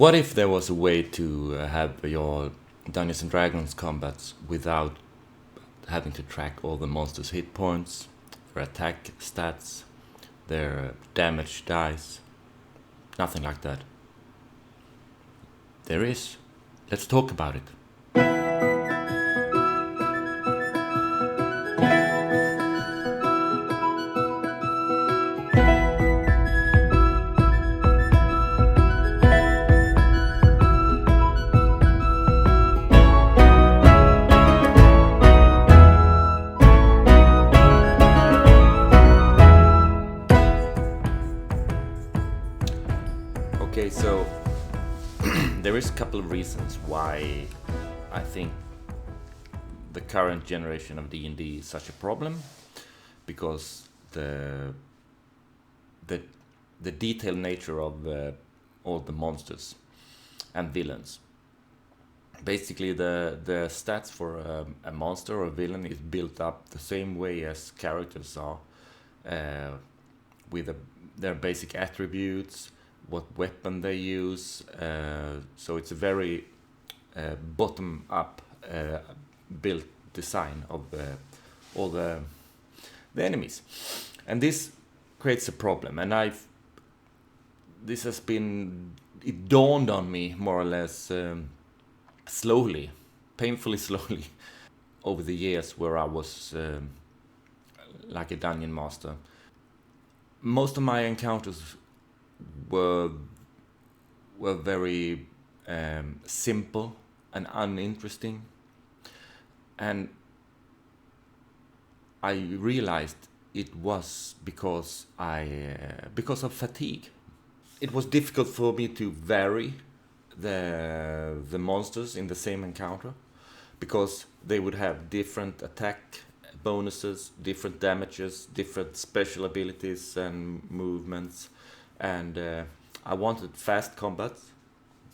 What if there was a way to have your Dungeons and Dragons combats without having to track all the monsters' hit points, their attack stats, their damage dice? Nothing like that. There is. Let's talk about it. Okay, so there is a couple of reasons why I think the current generation of D&D is such a problem, because the detailed nature of all the monsters and villains. Basically, the stats for a monster or a villain is built up the same way as characters are, with their basic attributes, what weapon they use. So it's a very bottom-up built design of all the enemies, and this creates a problem. And it dawned on me more or less slowly, painfully slowly, over the years where I was like a dungeon master. Most of my encounters were very simple and uninteresting, and I realized it was because of fatigue. It was difficult for me to vary the monsters in the same encounter, because they would have different attack bonuses, different damages, different special abilities and movements. And I wanted fast combat,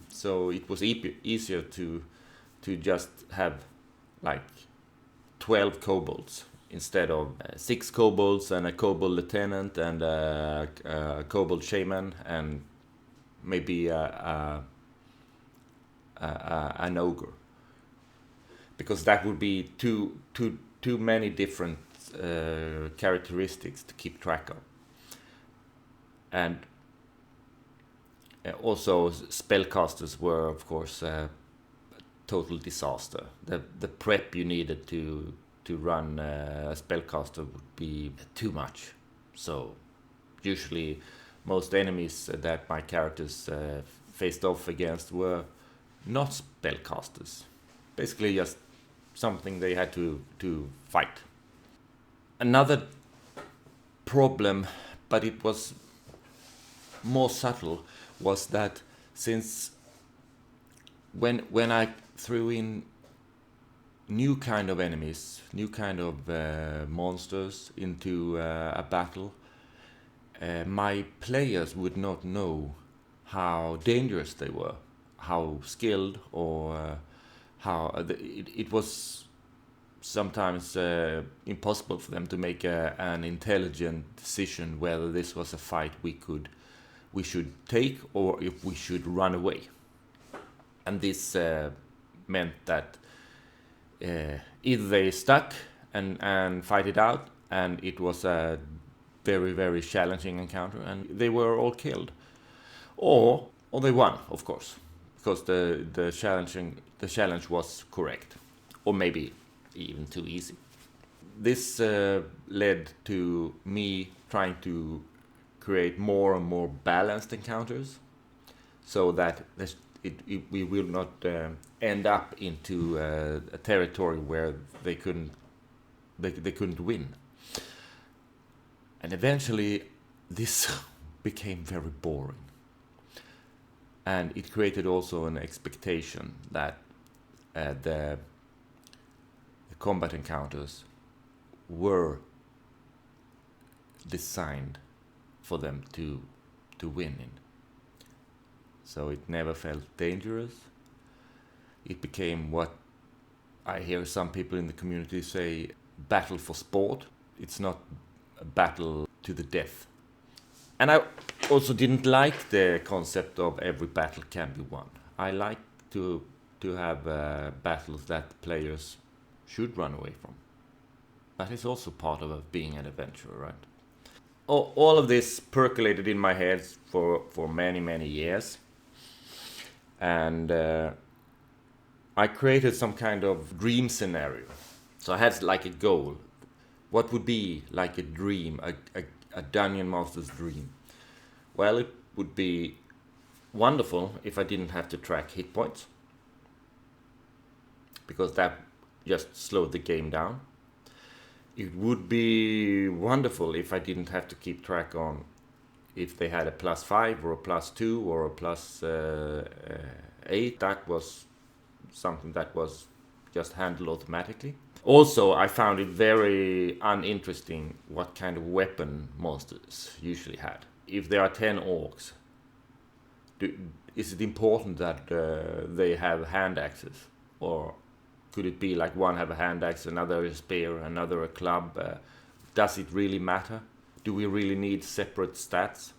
so it was easier to just have like 12 kobolds instead of 6 kobolds and a kobold lieutenant and a kobold shaman and maybe an ogre, because that would be too many different characteristics to keep track of. And also, spellcasters were, of course, a total disaster. The prep you needed to run a spellcaster would be too much. So, usually, most enemies that my characters faced off against were not spellcasters. Basically, just something they had to fight. Another problem, but it was more subtle, was that since when I threw in new kind of enemies, new kind of monsters into a battle, my players would not know how dangerous they were, how skilled, or it was sometimes impossible for them to make an intelligent decision whether this was a fight we should take or if we should run away. And this meant that either they stuck and fight it out, and it was a very, very challenging encounter, and they were all killed, or they won, of course, because the challenge was correct, or maybe even too easy. This led to me trying to create more and more balanced encounters, so that we will not end up into a territory where they couldn't win. And eventually, this became very boring, and it created also an expectation that the combat encounters were designed for them to win in. So it never felt dangerous. It became what I hear some people in the community say, battle for sport. It's not a battle to the death. And also didn't like the concept of every battle can be won. I like to have battles that players should run away from. That is also part of being an adventurer, right? All of this percolated in my head for many years, and I created some kind of dream scenario. So I had like a goal. What would be like a dream, a dungeon master's dream? Well, it would be wonderful if I didn't have to track hit points, because that just slowed the game down. It would be wonderful if I didn't have to keep track on if they had a +5 or a +2 or a +8. That was something that was just handled automatically. Also, I found it very uninteresting what kind of weapon monsters usually had. If there are 10 orcs, is it important that they have hand axes? Or could it be like one have a hand axe, another a spear, another a club? Does it really matter? Do we really need separate stats?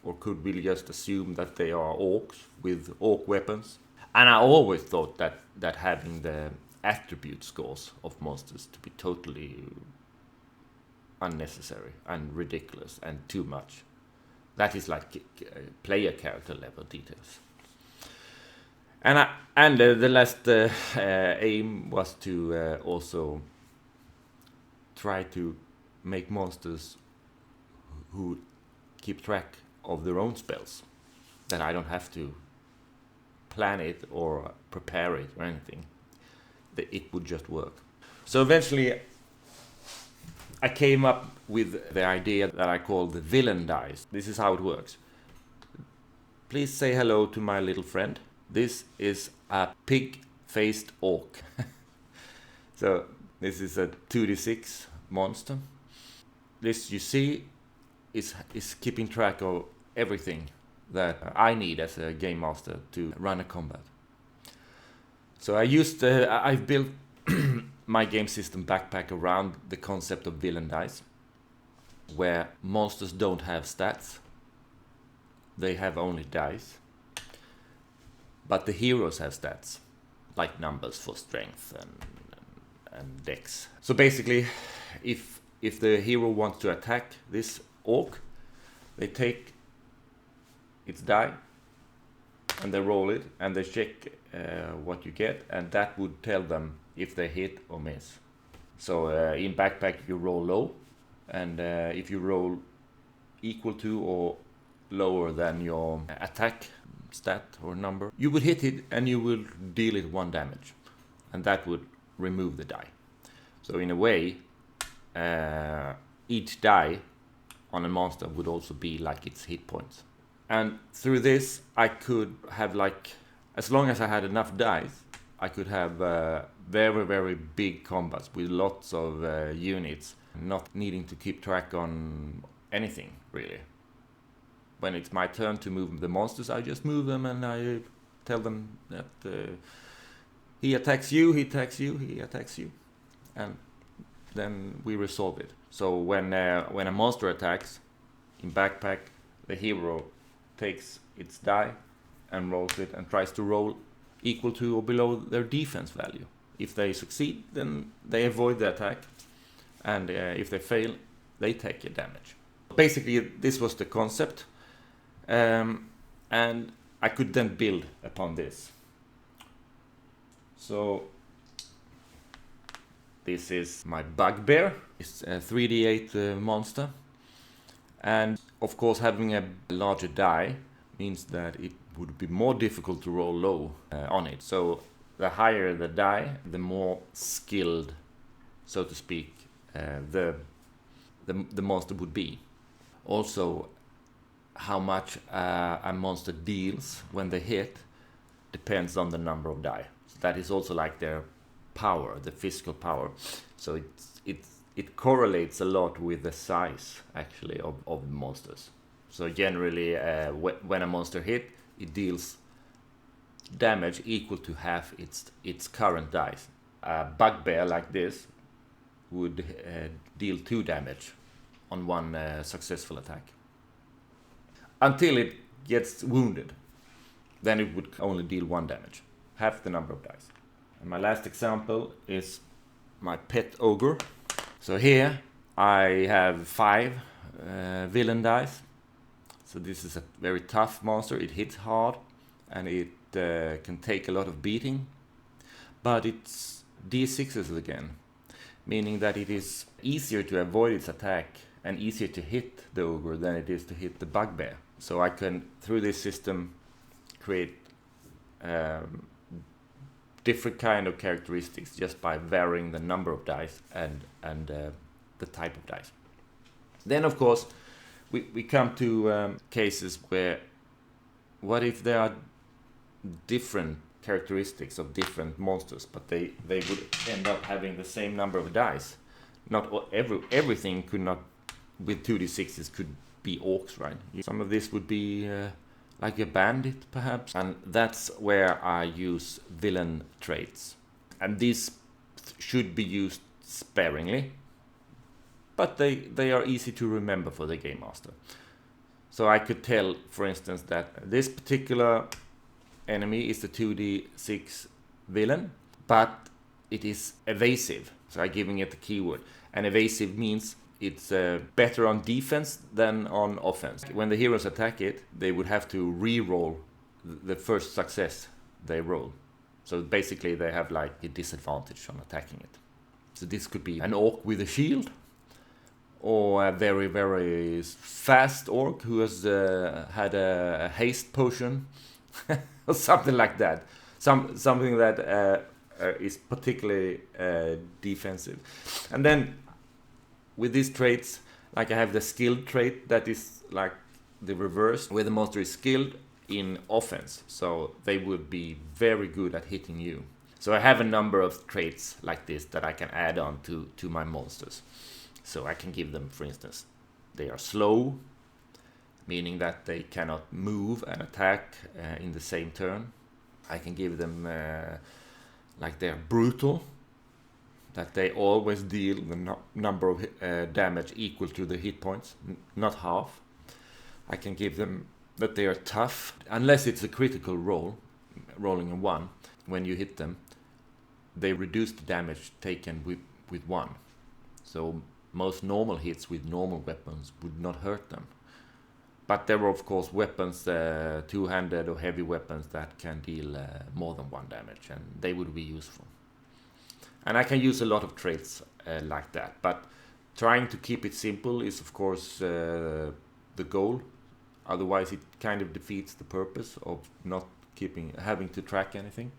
Or could we just assume that they are orcs with orc weapons? And I always thought that having the attribute scores of monsters to be totally unnecessary and ridiculous and too much. That is like player character level details. And the last aim was to also try to make monsters who keep track of their own spells, that I don't have to plan it or prepare it or anything. It would just work. So eventually I came up with the idea that I call the villain dice. This is how it works. Please say hello to my little friend. This is a pig-faced orc. So this is a 2d6 monster. This, you see, is keeping track of everything that I need as a game master to run a combat. So I've built my game system backpack around the concept of villain dice, where monsters don't have stats. They have only dice. But the heroes have stats, like numbers for strength and dex. So basically, if the hero wants to attack this orc, they take its die and they roll it and they check what you get, and that would tell them if they hit or miss. So in backpack you roll low, and if you roll equal to or lower than your attack stat or number, you would hit it and you will deal it 1 damage, and that would remove the die. So in a way, each die on a monster would also be like its hit points. And through this I could have, like, as long as I had enough dice, I could have very big combats with lots of units, not needing to keep track on anything really. When it's my turn to move the monsters, I just move them and I tell them that he attacks you, he attacks you, he attacks you, and then we resolve it. So when a monster attacks in backpack, the hero takes its die and rolls it and tries to roll equal to or below their defense value. If they succeed, then they avoid the attack, and if they fail, they take a damage. Basically, this was the concept. And I could then build upon this. So this is my bugbear. It's a 3d8 monster, and of course having a larger die means that it would be more difficult to roll low on it. So the higher the die, the more skilled, so to speak, the monster would be. Also, how much a monster deals when they hit depends on the number of die. So that is also like their power, the physical power. So it correlates a lot with the size actually of monsters. So generally, when a monster hit, it deals damage equal to half its current dice. A bugbear like this would deal 2 damage on one successful attack. until it gets wounded. Then it would only deal 1 damage, half the number of dice. And my last example is my pet ogre. So here I have 5 villain dice. So this is a very tough monster. It hits hard and it can take a lot of beating. But it's D6s again, meaning that it is easier to avoid its attack and easier to hit the ogre than it is to hit the bugbear. So I can, through this system, create different kind of characteristics just by varying the number of dice and the type of dice. Then, of course, we come to cases where, what if there are different characteristics of different monsters, but they would end up having the same number of dice? Not everything could not, with 2d6s, could be orcs, right? Some of this would be like a bandit, perhaps, and that's where I use villain traits. And these should be used sparingly, but they are easy to remember for the game master. So I could tell, for instance, that this particular enemy is the 2d6 villain, but it is evasive. So I'm giving it the keyword. And evasive means it's better on defense than on offense. When the heroes attack it, they would have to re-roll the first success they roll. So basically they have like a disadvantage on attacking it. So this could be an orc with a shield, or a very, very fast orc who has had a haste potion, or something like that. Something that is particularly defensive. And then with these traits, like I have the skilled trait that is like the reverse, where the monster is skilled in offense. So they would be very good at hitting you. So I have a number of traits like this that I can add on to my monsters. So I can give them, for instance, they are slow, meaning that they cannot move and attack in the same turn. I can give them like they're brutal, that they always deal the number of damage equal to the hit points, not half. I can give them that they are tough, unless it's a critical roll, rolling a 1. When you hit them, they reduce the damage taken with 1. So most normal hits with normal weapons would not hurt them. But there are, of course, weapons, two-handed or heavy weapons that can deal more than 1 damage, and they would be useful. And I can use a lot of traits like that, but trying to keep it simple is, of course, the goal. Otherwise, it kind of defeats the purpose of not having to track anything.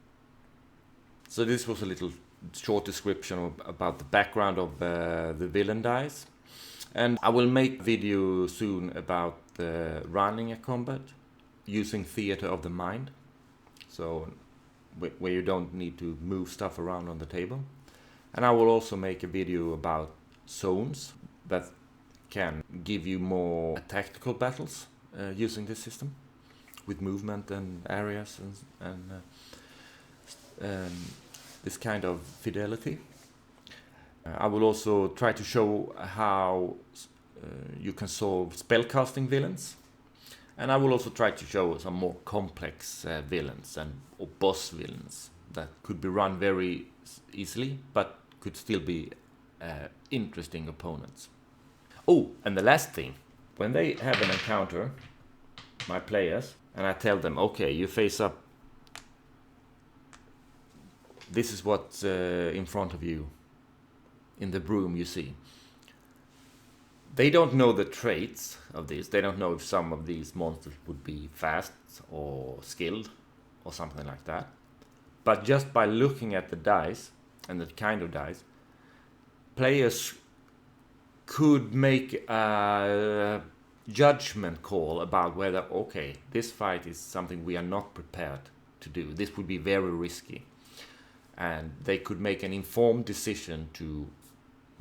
So this was a little short description about the background of the villain dice. And I will make a video soon about running a combat using theater of the mind. So where you don't need to move stuff around on the table. And I will also make a video about zones that can give you more tactical battles using this system with movement and areas and this kind of fidelity. I will also try to show how you can solve spellcasting villains, and I will also try to show some more complex villains or boss villains that could be run very easily but could still be interesting opponents. Oh, and the last thing, when they have an encounter, my players, and I tell them, okay, you face up, this is what's in front of you in the room you see. They don't know the traits of these. They don't know if some of these monsters would be fast or skilled or something like that. But just by looking at the dice and the kind of dice, players could make a judgment call about whether, okay, this fight is something we are not prepared to do. This would be very risky. And they could make an informed decision to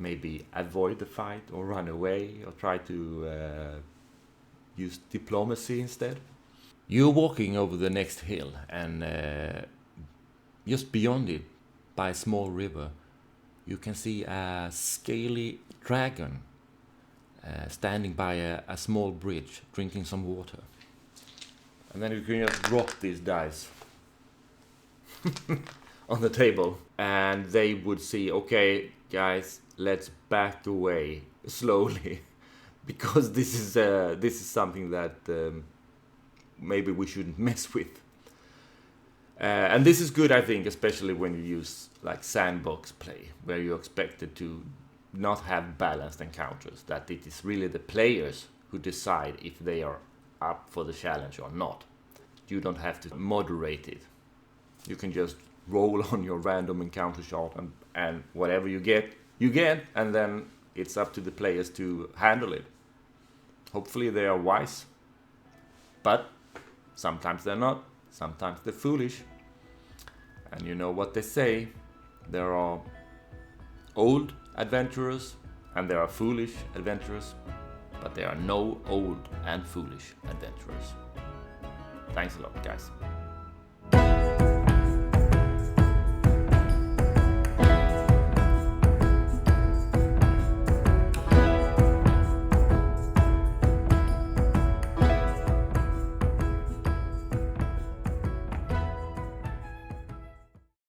maybe avoid the fight or run away or try to use diplomacy instead. You're walking over the next hill, and just beyond it, by a small river, you can see a scaly dragon standing by a small bridge, drinking some water. And then you can just drop these dice on the table, and they would see, okay, guys, let's back away slowly, because this is something that maybe we shouldn't mess with. And this is good, I think, especially when you use like sandbox play, where you're expected to not have balanced encounters, that it is really the players who decide if they are up for the challenge or not. You don't have to moderate it. You can just roll on your random encounter chart, and whatever you get, and then it's up to the players to handle it. Hopefully they are wise, but sometimes they're not, sometimes they're foolish. And you know what they say, there are old adventurers and there are foolish adventurers, but there are no old and foolish adventurers. Thanks a lot, guys.